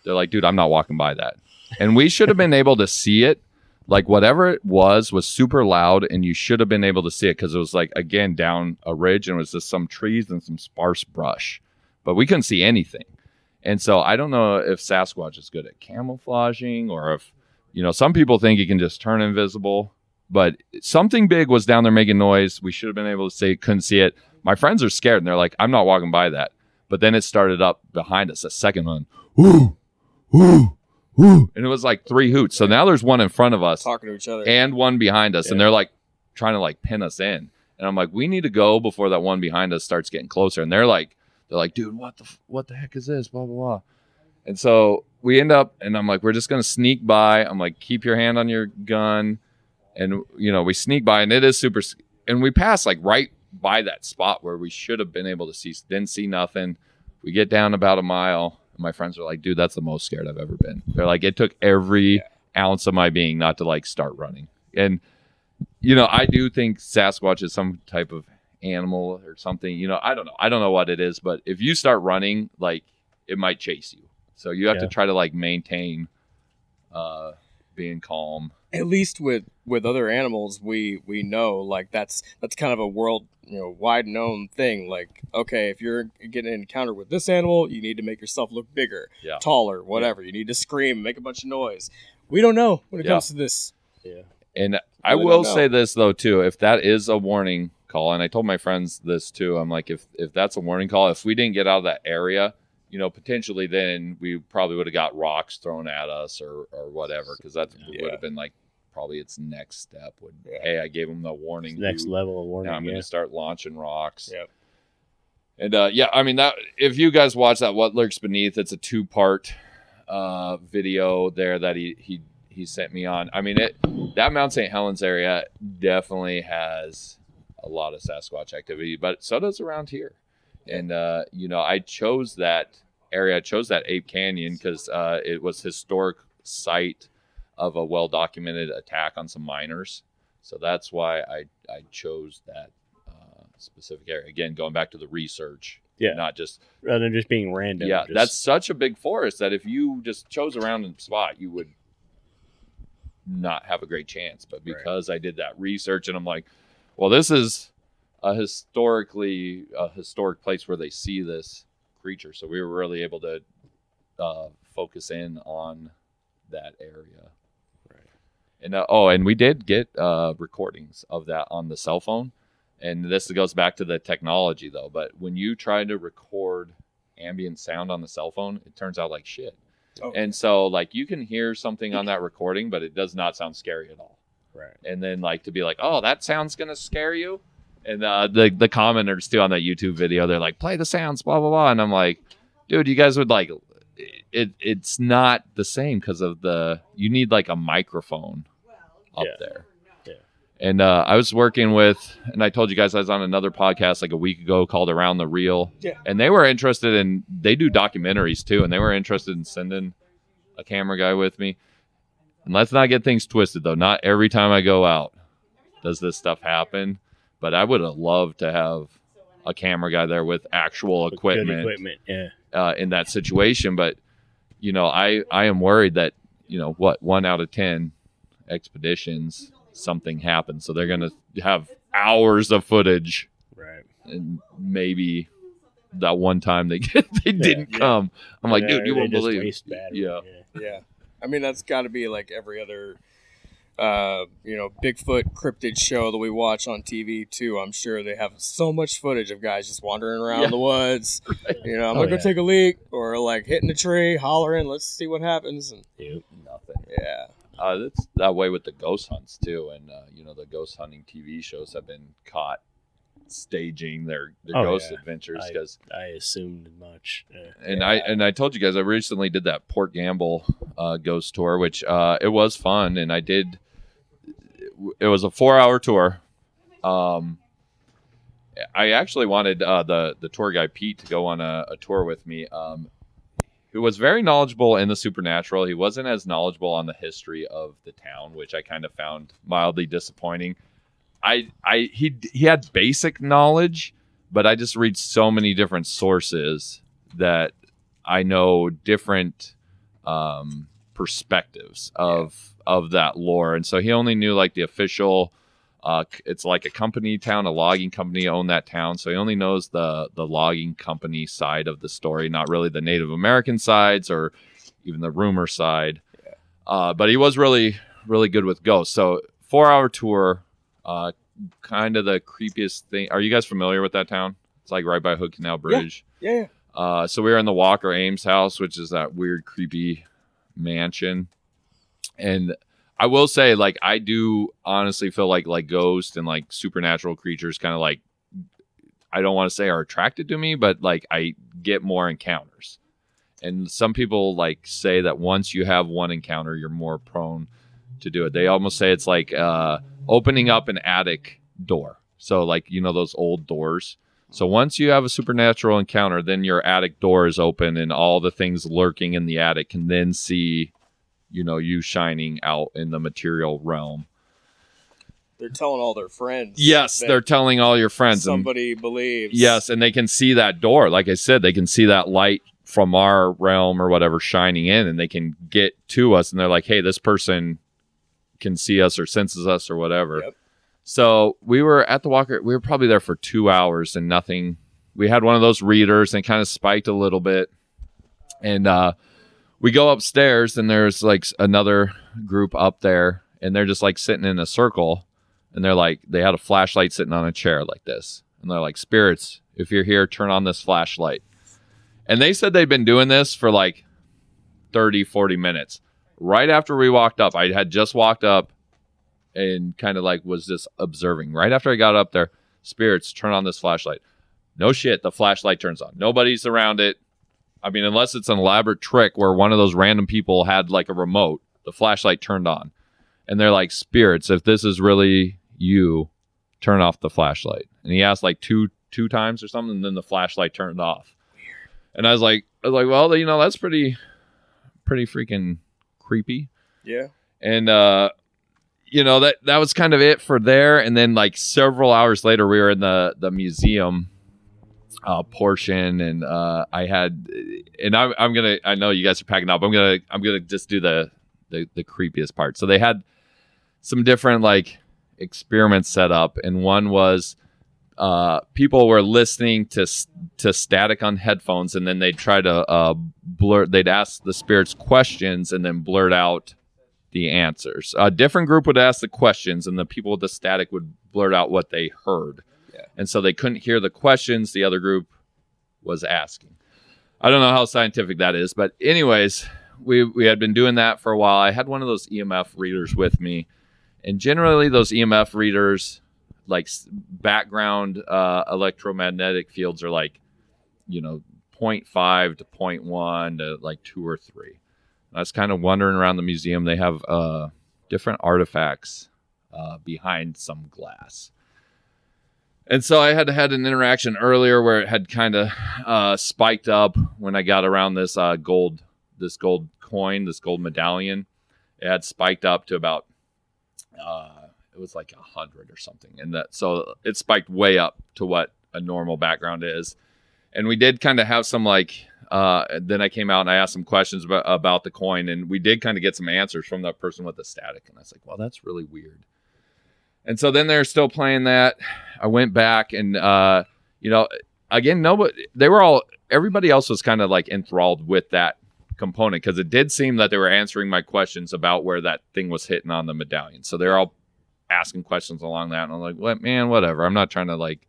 they're like, dude, I'm not walking by that. And we should have been able to see it. Like whatever it was super loud, and you should have been able to see it because it was like, again, down a ridge and it was just some trees and some sparse brush, but we couldn't see anything. And so I don't know if Sasquatch is good at camouflaging or if, some people think he can just turn invisible, but something big was down there making noise. We should have been able to see, couldn't see it. My friends are scared and they're like, I'm not walking by that. But then it started up behind us, a second one. Woo, woo. Woo. And it was like 3 hoots. So now there's one in front of us talking to each other and one behind us. And they're like trying to like pin us in. And I'm like, we need to go before that one behind us starts getting closer. And they're like, dude, what the heck is this? Blah, blah, blah. And so we end up, and I'm like, we're just going to sneak by. I'm like, keep your hand on your gun. And, we sneak by and it is super. And we pass like right by that spot where we should have been able to see, didn't see nothing. We get down about a mile. My friends are like, dude, that's the most scared I've ever been. They're like, it took every ounce of my being not to like start running. And, I do think Sasquatch is some type of animal or something, I don't know. I don't know what it is, but if you start running, like it might chase you. So you have to try to like maintain being calm. At least with other animals, we know like that's kind of a world wide known thing. Like, okay, if you're getting an encounter with this animal, you need to make yourself look bigger, taller, whatever. You need to scream, make a bunch of noise. We don't know when it comes to this. Yeah. And I will say this though too, if that is a warning call, and I told my friends this too, I'm like, if that's a warning call, if we didn't get out of that area, potentially then we probably would have got rocks thrown at us or whatever, because that would have been like probably its next step would hey, I gave them the warning, next level of warning. Now I'm going to start launching rocks. And that if you guys watch that What Lurks Beneath, it's a 2-part video there that he sent me on. I mean, that Mount St. Helens area definitely has a lot of Sasquatch activity, but so does around here. And I chose that area. I chose that Ape Canyon because it was historic site of a well-documented attack on some miners. So that's why I chose that specific area. Again, going back to the research. Yeah. Not just... rather than just being random. Yeah, that's such a big forest that if you just chose a random spot, you would not have a great chance. But because I did that research and I'm like, well, this is a historic place where they see this creature. So we were really able to focus in on that area. And and we did get recordings of that on the cell phone. And this goes back to the technology though. But when you try to record ambient sound on the cell phone, it turns out like shit. And so like you can hear something on that recording, but it does not sound scary at all. Right. And then like to be like, oh, that sound's gonna scare you. And the commenters too on that YouTube video, they're like, play the sounds, blah blah blah. And I'm like, dude, you guys would like it's not the same because of you need like a microphone up there. Yeah. And I was working with, and I told you guys I was on another podcast like a week ago called Around the Reel. Yeah. And they were interested they do documentaries too, and they were interested in sending a camera guy with me. And let's not get things twisted though. Not every time I go out does this stuff happen. But I would have loved to have a camera guy there with actual equipment. In that situation. But, I am worried that, 1 out of 10 expeditions, something happens. So they're going to have hours of footage. Right. And maybe that one time they didn't come. I'm like, dude, you won't believe. Yeah. I mean, that's got to be like every other Bigfoot cryptid show that we watch on TV too. I'm sure they have so much footage of guys just wandering around the woods. Right. I'm gonna go take a leak, or like hitting a tree, hollering, let's see what happens. And nothing. Yeah. That's that way with the ghost hunts too, and the ghost hunting TV shows have been caught staging their ghost adventures because I assumed much. And I told you guys I recently did that Port Gamble ghost tour, which it was fun, and I did. It was a 4-hour tour, I actually wanted the tour guide Pete to go on a tour with me, who was very knowledgeable in the supernatural. He wasn't as knowledgeable on the history of the town, which I kind of found mildly disappointing. He had basic knowledge, but I just read so many different sources that I know different perspectives of that lore. And so he only knew like the official, it's like a company town, a logging company owned that town. So he only knows the logging company side of the story, not really the Native American sides or even the rumor side. But he was really, really good with ghosts. So 4-hour tour, kind of the creepiest thing. Are you guys familiar with that town? It's like right by Hood Canal Bridge. Yeah. So we were in the Walker Ames house, which is that weird, creepy mansion. And I will say, like, I do honestly feel like ghosts and like supernatural creatures kind of like, I don't want to say are attracted to me, but like I get more encounters. And some people like say that once you have one encounter, you're more prone to do it. They almost say it's like opening up an attic door. So like, you know, those old doors. So once you have a supernatural encounter, then your attic door is open and all the things lurking in the attic can then see, you know, you shining out in the material realm. They're telling all their friends. Yes, they're telling all your friends. Somebody believes. Yes, and they can see that door. Like I said, they can see that light from our realm or whatever shining in, and they can get to us. And they're like, hey, this person can see us or senses us or whatever. Yep. So we were at the Walker. We were probably there for 2 hours and nothing. We had one of those readers and kind of spiked a little bit. And we go upstairs and there's like another group up there and they're just like sitting in a circle. And they're like, they had a flashlight sitting on a chair like this. And they're like, spirits, if you're here, turn on this flashlight. And they said they'd been doing this for like 30, 40 minutes. Right after we walked up, I had just walked up and kind of like was just observing. Right after I got up there, spirits, turn on this flashlight. No shit, the flashlight turns on. Nobody's around it. I mean, unless it's an elaborate trick where one of those random people had like a remote, the flashlight turned on. And they're like, spirits, if this is really you, turn off the flashlight. And he asked like two times or something, and then the flashlight turned off. And I was like, well, you know, that's pretty freaking creepy. Yeah. And you know, that was kind of it for there. And then like several hours later, we were in the museum portion, and I had, and I'm gonna, I know you guys are packing up. I'm gonna just do the creepiest part. So they had some different like experiments set up, and one was people were listening to static on headphones, and then they'd try to they'd ask the spirits questions and then blurt out the answers. A different group would ask the questions, and the people with the static would blurt out what they heard. Yeah. And so they couldn't hear the questions the other group was asking. I don't know how scientific that is, but anyways, we had been doing that for a while. I had one of those EMF readers with me, and generally those EMF readers, like background electromagnetic fields, are like, you know, 0.5 to 0.1 to like 2 or 3. I was kind of wandering around the museum. They have different artifacts behind some glass. And so I had an interaction earlier where it had kind of spiked up when I got around this gold coin, this gold medallion. It had spiked up to about, it was like 100 or something. And so it spiked way up to what a normal background is. And we did kind of have some like, then I came out and I asked some questions about the coin, and we did kind of get some answers from that person with the static. And I was like, well, that's really weird. And so then they're still playing that. I went back and, you know, again, everybody else was kind of like enthralled with that component, because it did seem that they were answering my questions about where that thing was hitting on the medallion. So they're all asking questions along that. And I'm like, what, man, whatever. I'm not trying to like,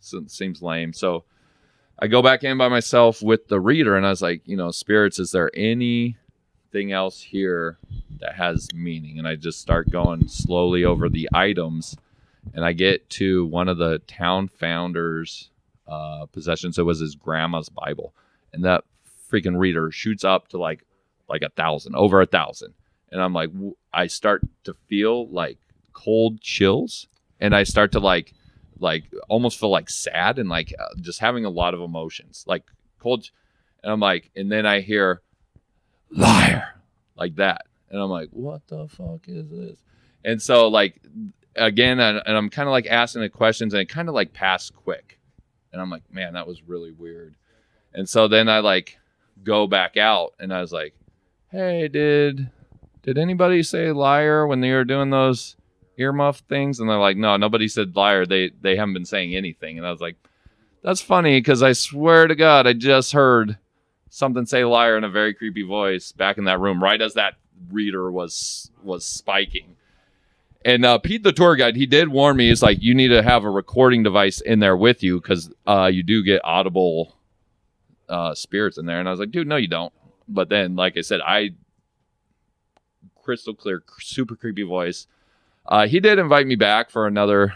seems lame. So I go back in by myself with the reader, and I was like, you know, spirits, is there anything else here that has meaning? And I just start going slowly over the items, and I get to one of the town founders' possessions. It was his grandma's Bible, and that freaking reader shoots up to like 1,000, over 1,000. And I'm like, I start to feel like cold chills, and I start to like like almost feel like sad and like just having a lot of emotions, like cold. And I'm like, and then I hear liar like that. And I'm like, what the fuck is this? And so like, again, and I'm kind of like asking the questions and it kind of like passed quick. And I'm like, man, that was really weird. And so then I like go back out and I was like, hey, did anybody say liar when they were doing those earmuff things? And they're like, no, nobody said liar. They haven't been saying anything. And I was like, that's funny because I swear to God, I just heard something say liar in a very creepy voice back in that room right as that reader was spiking. And Pete, the tour guide, he did warn me. He's like, you need to have a recording device in there with you because you do get audible spirits in there. And I was like, dude, no, you don't. But then, like I said, crystal clear, super creepy voice. He did invite me back for another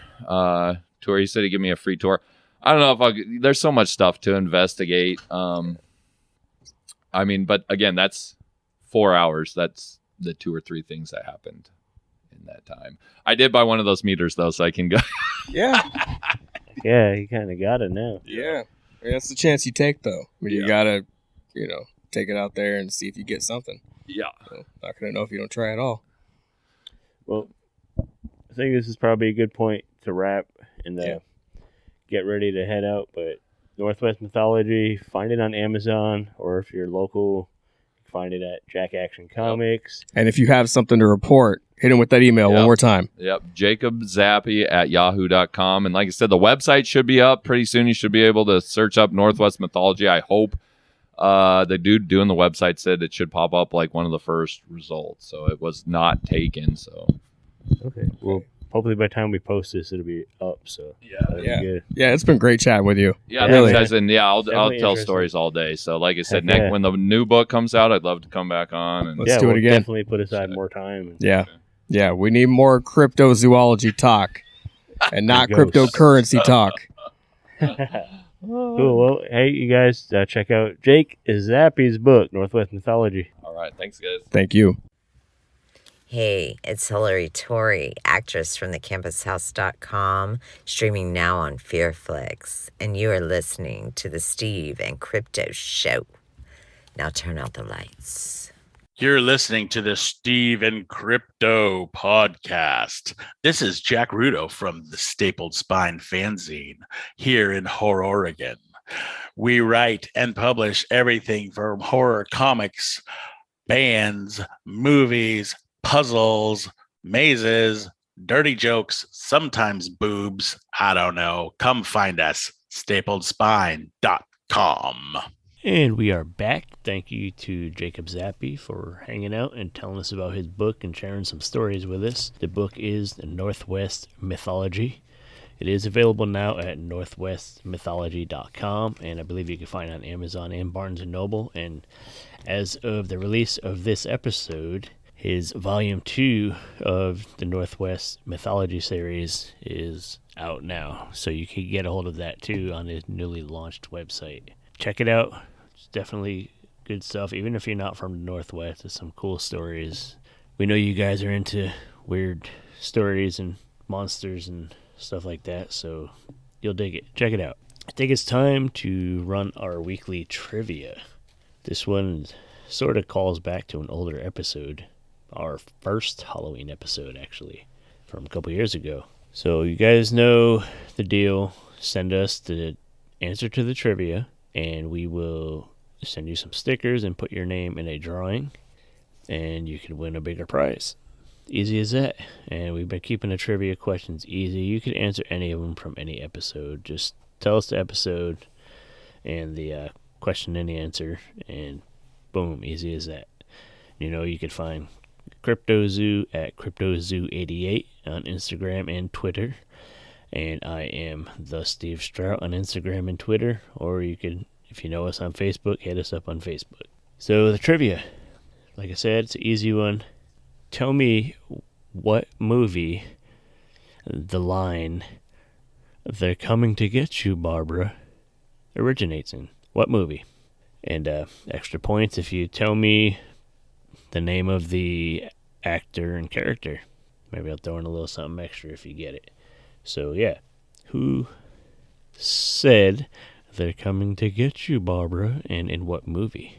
tour. He said he'd give me a free tour. I don't know if there's so much stuff to investigate. I mean, but again, that's 4 hours. That's the 2 or 3 things that happened in that time. I did buy one of those meters though, so I can go. Yeah. Yeah, you kind of got it now. Yeah. That's the chance you take, though. I mean, you got to, take it out there and see if you get something. Yeah. So, not going to know if you don't try at all. Well, I think this is probably a good point to wrap and get ready to head out. But Northwest Mythology, find it on Amazon, or if you're local, find it at Jack Action Comics. And if you have something to report, hit him with that email one more time. Yep. Jacob Zappey at yahoo.com. And like I said, the website should be up pretty soon. You should be able to search up Northwest Mythology. I hope the dude doing the website said it should pop up like one of the first results. So it was not taken. So okay. Well, hopefully by the time we post this, it'll be up. So yeah, good. Yeah. It's been great chatting with you. Yeah, really. thanks, guys. And I'll tell stories all day. So like I said, next when the new book comes out, I'd love to come back on and let's do it again. Definitely put aside more time. Yeah, we need more cryptozoology talk and not cryptocurrency talk. Cool. Well, hey, you guys, check out Jake Zappey's book, Northwest Mythology. All right. Thanks, guys. Thank you. Hey, it's Hillary Torrey, actress from thecampushouse.com, streaming now on Fearflix, and you are listening to the Steve and Crypto Show. Now turn out the lights. You're listening to the Steve and Crypto podcast. This is Jack Rudo from the Stapled Spine fanzine here in Horror, Oregon. We write and publish everything from horror comics, bands, movies, puzzles, mazes, dirty jokes, sometimes boobs. I don't know. Come find us, stapledspine.com. And we are back. Thank you to Jacob Zappey for hanging out and telling us about his book and sharing some stories with us. The book is The Northwest Mythology. It is available now at northwestmythology.com, and I believe you can find it on Amazon and Barnes & Noble. And as of the release of this episode, his Volume 2 of the Northwest Mythology series is out now. So you can get a hold of that too on his newly launched website. Check it out. It's definitely good stuff. Even if you're not from the Northwest, there's some cool stories. We know you guys are into weird stories and monsters and stuff like that, so you'll dig it. Check it out. I think it's time to run our weekly trivia. This one sort of calls back to an older episode. Our first Halloween episode, actually, from a couple years ago. So you guys know the deal. Send us the answer to the trivia, and we will send you some stickers and put your name in a drawing, and you can win a bigger prize. Easy as that. And we've been keeping the trivia questions easy. You can answer any of them from any episode. Just tell us the episode and the question and the answer, and boom, easy as that. You know, you could find CryptoZoo at CryptoZoo88 on Instagram and Twitter. And I am the Steve Strout on Instagram and Twitter. Or you could, if you know us on Facebook, hit us up on Facebook. So the trivia, like I said, it's an easy one. Tell me what movie the line, "They're coming to get you, Barbara," originates in. What movie? And extra points if you tell me the name of the actor and character. Maybe I'll throw in a little something extra if you get it. So yeah, who said they're coming to get you, Barbara, and in what movie.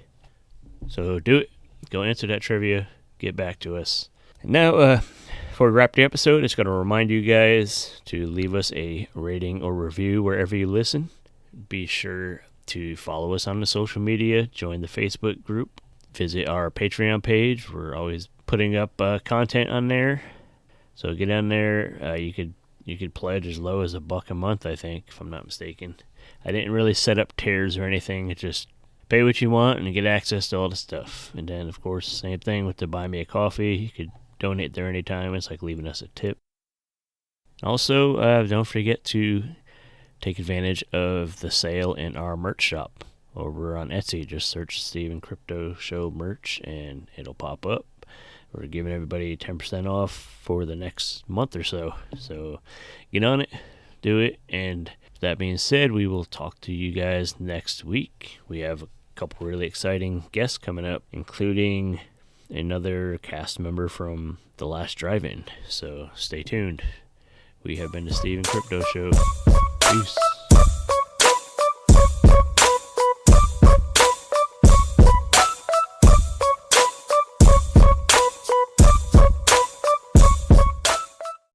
So do it. Go answer that trivia. Get back to us. And now, before we wrap the episode, it's going to remind you guys to leave us a rating or review wherever you listen. Be sure to follow us on the social media, join the Facebook group, visit our Patreon page. We're always putting up content on there. So get on there. You could pledge as low as $1 a month, I think, if I'm not mistaken. I didn't really set up tiers or anything. It just pay what you want and get access to all the stuff. And then, of course, same thing with the Buy Me a Coffee. You could donate there anytime. It's like leaving us a tip. Also, don't forget to take advantage of the sale in our merch shop over on Etsy. Just search Steve and Crypto Show merch and it'll pop up. We're giving everybody 10% off for the next month or so. So get on it, do it, and with that being said, we will talk to you guys next week. We have a couple really exciting guests coming up, including another cast member from The Last Drive-In. So stay tuned. We have been the Steve and Crypto Show. Peace.